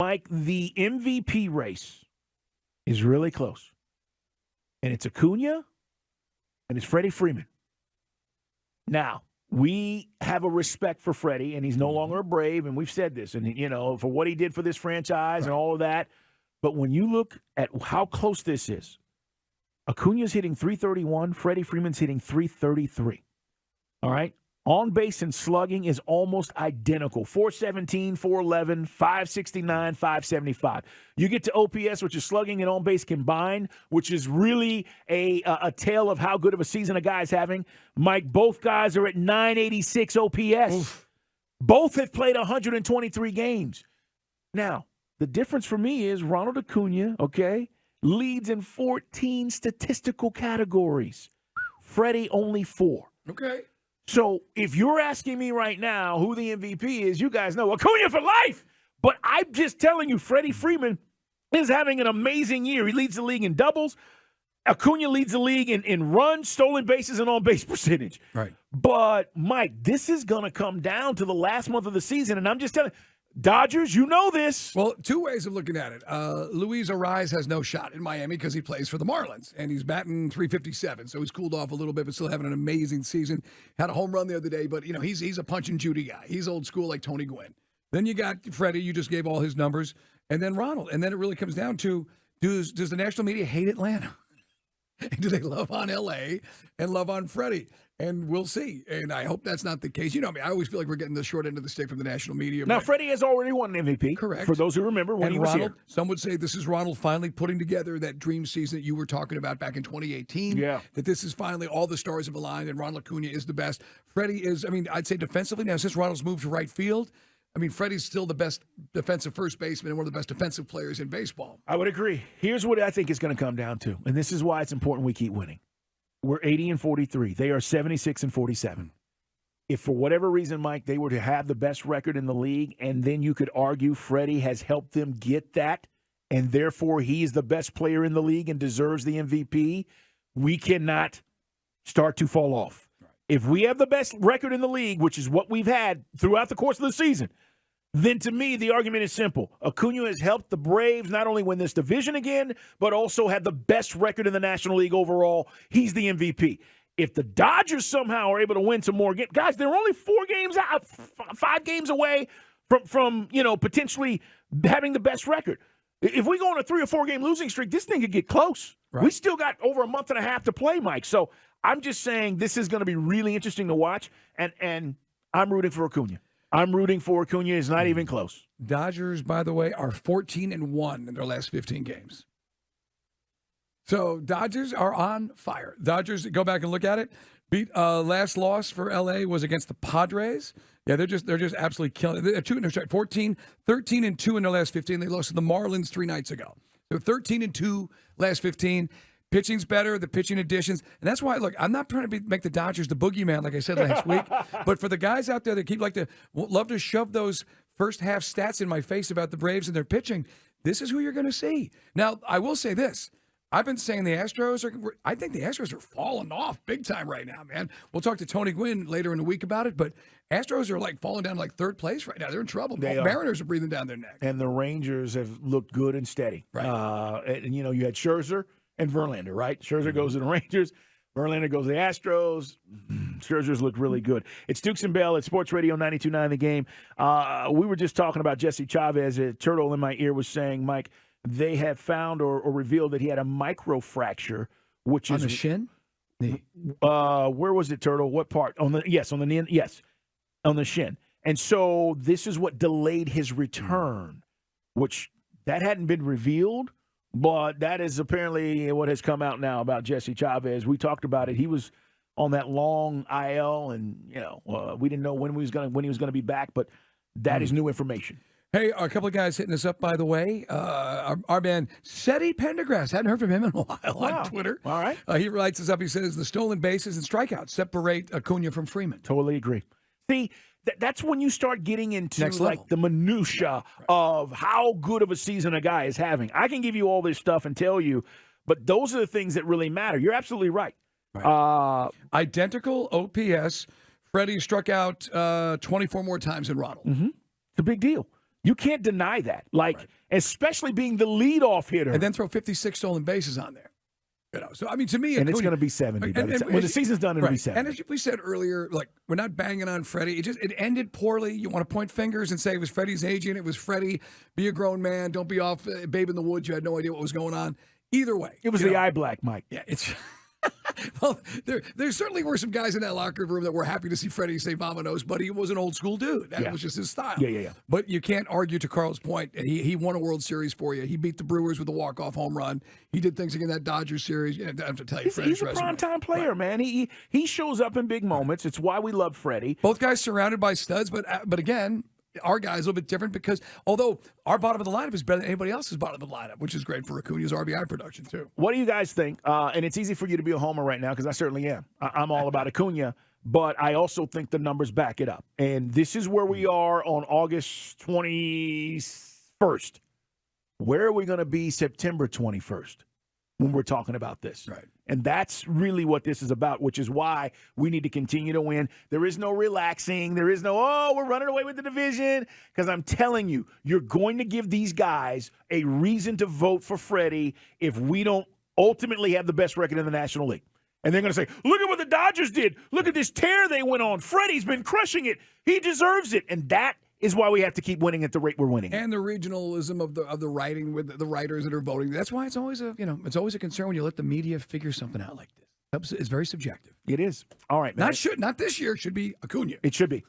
Mike, the MVP race is really close. And it's Acuña and it's Freddie Freeman. Now, we have a respect for Freddie, and he's no longer a Brave, and we've said this, and, for what he did for this franchise and all of that. But when you look at how close this is, Acuña's hitting .331, Freddie Freeman's hitting .333. All right? On base and slugging is almost identical. .417, .411, .569, .575. You get to OPS, which is slugging and on base combined, which is really a tale of how good of a season a guy's having. Mike, both guys are at .986 OPS. Oof. Both have played 123 games. Now, the difference for me is Ronald Acuña, okay, leads in 14 statistical categories. Freddie only 4. Okay. So if you're asking me right now who the MVP is, you guys know Acuña for life. But I'm just telling you, Freddie Freeman is having an amazing year. He leads the league in doubles. Acuña leads the league in runs, stolen bases, and on-base percentage. Right. But, Mike, this is going to come down to the last month of the season, and I'm just telling you, Dodgers, you know this. Well, two ways of looking at it. Luis Ariz has no shot in Miami because he plays for the Marlins, and he's batting .357, so he's cooled off a little bit, but still having an amazing season. Had a home run the other day, but he's a punch and Judy guy. He's old school like Tony Gwynn. Then you got Freddie. You just gave all his numbers, and then Ronald. And then it really comes down to does the national media hate Atlanta? Do they love on L.A. and love on Freddie? And we'll see. And I hope that's not the case. I always feel like we're getting the short end of the stick from the national media. Now, Freddie has already won an MVP. Correct. For those who remember when he was Ronald, here. Some would say this is Ronald finally putting together that dream season that you were talking about back in 2018. Yeah. That this is finally all the stars have aligned and Ronald Acuña is the best. Freddie is, I'd say defensively. Now, since Ronald's moved to right field, Freddie's still the best defensive first baseman and one of the best defensive players in baseball. I would agree. Here's what I think it's going to come down to, and this is why it's important we keep winning. We're 80-43. They are 76-47. If for whatever reason, Mike, they were to have the best record in the league, and then you could argue Freddie has helped them get that, and therefore he's the best player in the league and deserves the MVP, we cannot start to fall off. Right. If we have the best record in the league, which is what we've had throughout the course of the season, then to me, the argument is simple. Acuña has helped the Braves not only win this division again, but also had the best record in the National League overall. He's the MVP. If the Dodgers somehow are able to win some more games, guys, they're only 4 games out, 5 games away from potentially having the best record. If we go on a 3 or 4 game losing streak, this thing could get close. Right. We still got over a month and a half to play, Mike. So I'm just saying this is going to be really interesting to watch, and I'm rooting for Acuña. I'm rooting for Acuña. It's not even close. Dodgers, by the way, are 14-1 in their last 15 games. So Dodgers are on fire. Dodgers, go back and look at it. Last loss for LA was against the Padres. Yeah, they're just absolutely killing it. 13-2 in their last 15. They lost to the Marlins 3 nights ago. So 13-2 last 15. Pitching's better, the pitching additions. And that's why, look, I'm not trying to make the Dodgers the boogeyman like I said last week. But for the guys out there that love to shove those first half stats in my face about the Braves and their pitching, this is who you're going to see. Now, I will say this. I've been saying I think the Astros are falling off big time right now, man. We'll talk to Tony Gwynn later in the week about it, but Astros are falling down to 3rd place right now. They're in trouble. Mariners are breathing down their neck. And the Rangers have looked good and steady. Right. And you had Scherzer and Verlander, right? Scherzer goes to the Rangers. Verlander goes to the Astros. Scherzer's look really good. It's Dukes and Bell at Sports Radio 92.9 The Game. We were just talking about Jesse Chavez. A turtle in my ear was saying, Mike, they have found or revealed that he had a microfracture, which is on the shin. Where was it, Turtle? What part? On the shin. And so this is what delayed his return, which that hadn't been revealed. But that is apparently what has come out now about Jesse Chavez. We talked about it. He was on that long IL, and we didn't know when he was going to be back. But that is new information. Hey, a couple of guys hitting us up, by the way. Our man, Seti Pendergrass. Hadn't heard from him in a while on Twitter. All right. He writes us up. He says, the stolen bases and strikeouts separate Acuña from Freeman. Totally agree. See, that's when you start getting into the minutia of how good of a season a guy is having. I can give you all this stuff and tell you, but those are the things that really matter. You're absolutely right. Identical OPS. Freddie struck out 24 more times than Ronald. Mm-hmm. It's a big deal. You can't deny that. Right. Especially being the leadoff hitter. And then throw 56 stolen bases on there. So, I mean, to me, and it's going to be 70. When the season's done, it'll be 70. And as we said earlier, we're not banging on Freddie. It ended poorly. You want to point fingers and say it was Freddie's agent. It was Freddie. Be a grown man. Don't be off babe in the woods. You had no idea what was going on. Either way. It was the eye black, Mike. Yeah, it's... Well, there certainly were some guys in that locker room that were happy to see Freddie say "Vamonos," but he was an old school dude. That was just his style. Yeah. But you can't argue, to Carl's point. He won a World Series for you. He beat the Brewers with a walk-off home run. He did things again in that Dodgers series. I have to tell you, he's a prime-time player, man. He shows up in big moments. It's why we love Freddie. Both guys surrounded by studs, but again, our guy is a little bit different because although our bottom of the lineup is better than anybody else's bottom of the lineup, which is great for Acuña's RBI production too. What do you guys think? And it's easy for you to be a homer right now because I certainly am. I'm all about Acuña, but I also think the numbers back it up. And this is where we are on August 21st. Where are we going to be September 21st when we're talking about this? Right. And that's really what this is about, which is why we need to continue to win. There is no relaxing. There is no, we're running away with the division. Because I'm telling you, you're going to give these guys a reason to vote for Freddie if we don't ultimately have the best record in the National League. And they're going to say, look at what the Dodgers did. Look at this tear they went on. Freddie's been crushing it. He deserves it. And that is why we have to keep winning at the rate we're winning. And the regionalism of the writing with the writers that are voting. That's why it's always a concern when you let the media figure something out like this. It's very subjective. It is. All right, man. Not this year. It should be Acuña. It should be.